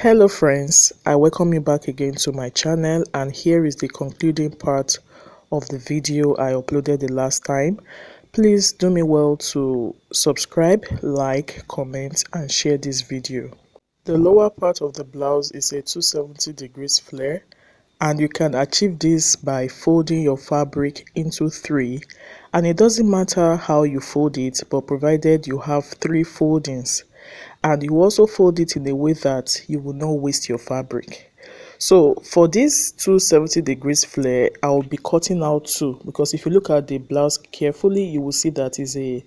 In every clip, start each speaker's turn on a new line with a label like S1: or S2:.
S1: Hello friends, I welcome you back again to my channel, and here is the concluding part of the video I uploaded the last time. Please do me well to subscribe, like, comment and share this video. The lower part of the blouse is a 270 degrees flare, and you can achieve this by folding your fabric into three, and it doesn't matter how you fold it, but provided you have three foldings, and you also fold it in a way that you will not waste your fabric. So for this 270 degrees flare, I will be cutting out two, because if you look at the blouse carefully, you will see that is a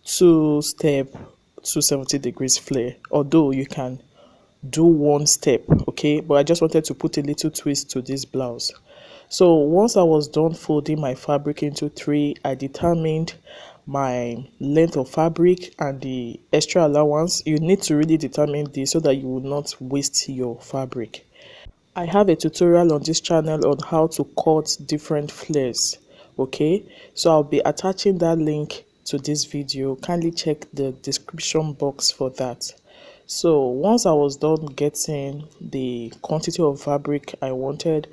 S1: two-step 270 degrees flare, although you can do one step, okay, but I just wanted to put a little twist to this blouse. So once I was done folding my fabric into three, I determined my length of fabric and the extra allowance. You need to really determine this so that you will not waste your fabric. I have a tutorial on this channel on how to cut different flares, okay, so I'll be attaching that link to this video. Kindly check the description box for that. So once I was done getting the quantity of fabric I wanted,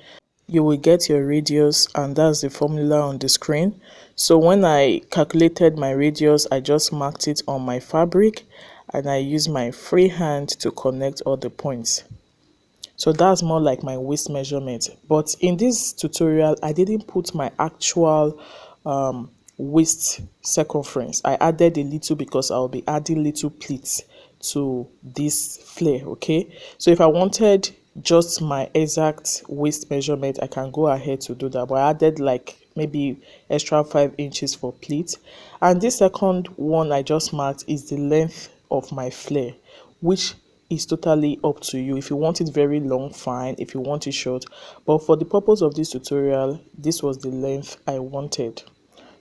S1: you will get your radius, and that's the formula on the screen. So when I calculated my radius, I just marked it on my fabric and I used my free hand to connect all the points. So that's more like my waist measurement. But in this tutorial, I didn't put my actual waist circumference. I added a little because I'll be adding little pleats to this flare, okay? So if I wanted just my exact waist measurement, I can go ahead to do that, but I added like maybe extra 5 inches for pleats. And this second one I just marked is the length of my flare, which is totally up to you. If you want it very long, fine. If you want it short, but for the purpose of this tutorial, this was the length I wanted.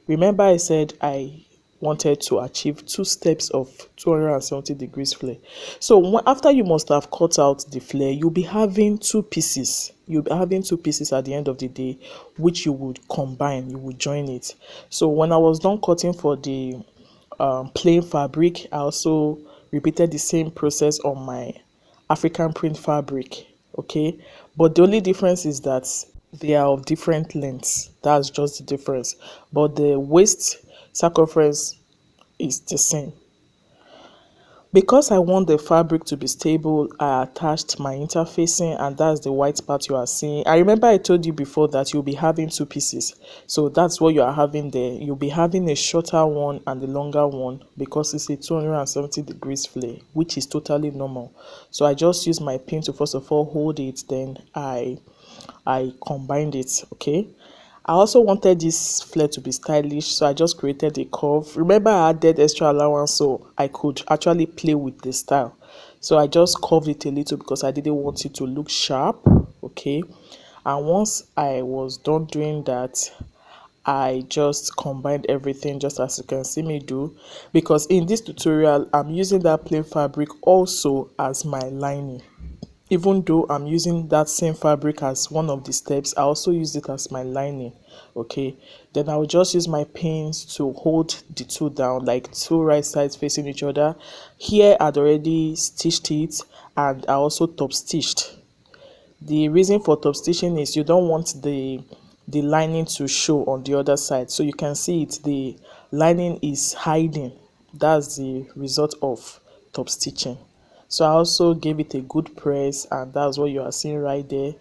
S1: Remember I said I wanted to achieve two steps of 270 degrees flare. So after you must have cut out the flare, you'll be having two pieces. You'll be having two pieces at the end of the day, which you would combine, you would join it. So when I was done cutting for the plain fabric, I also repeated the same process on my African print fabric, okay, but the only difference is that they are of different lengths. That's just the difference, but the waist circumference is the same. Because I want the fabric to be stable, I attached my interfacing, and that's the white part you are seeing. I remember I told you before that you'll be having two pieces. So that's what you are having there. You'll be having a shorter one and a longer one because it's a 270 degrees flare, which is totally normal. So I just used my pin to first of all hold it, then I combined it, okay. I also wanted this flare to be stylish, so I just created a curve. Remember I added extra allowance so I could actually play with the style. So I just curved it a little because I didn't want it to look sharp, okay. And once I was done doing that, I just combined everything just as you can see me do, because in this tutorial I'm using that plain fabric also as my lining. Even though I'm using that same fabric as one of the steps, I also use it as my lining, okay. Then I will just use my pins to hold the two down, like two right sides facing each other. Here I'd already stitched it, and I also top stitched. The reason for top stitching is you don't want the lining to show on the other side, so you can see it, the lining is hiding. That's the result of top stitching. So I also gave it a good press, and that's what you are seeing right there.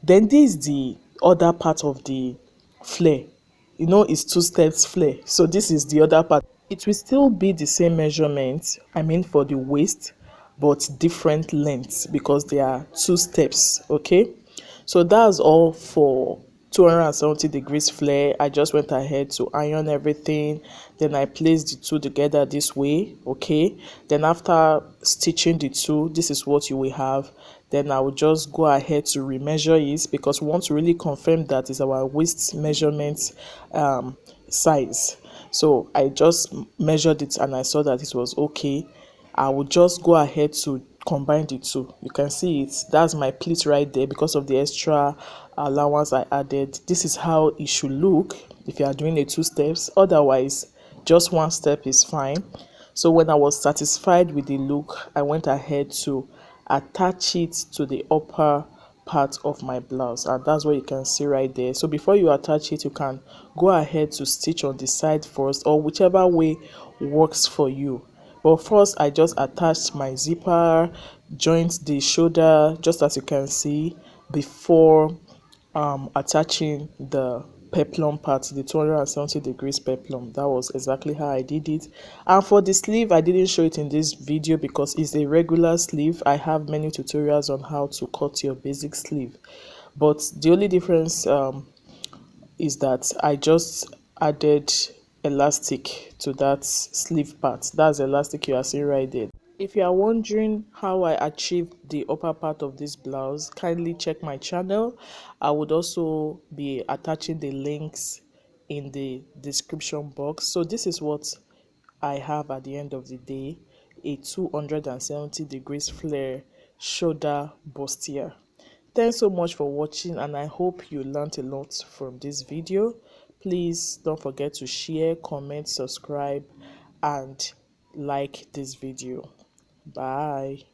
S1: Then this is the other part of the flare. You know, it's two steps flare, so this is the other part. It will still be the same measurement, I mean for the waist, but different lengths because there are two steps, okay. So that's all for 270 degrees flare. I just went ahead to iron everything, then I placed the two together this way, okay. Then after stitching the two, this is what you will have. Then I will just go ahead to remeasure it because we want to really confirm that is our waist measurement size. So I just measured it and I saw that it was okay. I will just go ahead to combine the two. You can see it, that's my pleat right there because of the extra allowance I added. This is how it should look if you are doing a two steps. Otherwise, just one step is fine. So when I was satisfied with the look, I went ahead to attach it to the upper part of my blouse, and that's what you can see right there. So before you attach it, you can go ahead to stitch on the side first, or whichever way works for you. But first, I just attached my zipper, joined the shoulder, just as you can see, before attaching the peplum part, the 270 degrees peplum. That was exactly how I did it. And for the sleeve, I didn't show it in this video because it's a regular sleeve. I have many tutorials on how to cut your basic sleeve, but the only difference is that I just added elastic to that sleeve part. That's the elastic you are seeing right there. If you are wondering how I achieved the upper part of this blouse, kindly check my channel. I would also be attaching the links in the description box. So this is what I have at the end of the day: a 270 degrees flare shoulder bustier. Thanks so much for watching, and I hope you learned a lot from this video. Please don't forget to share, comment, subscribe, and like this video. Bye.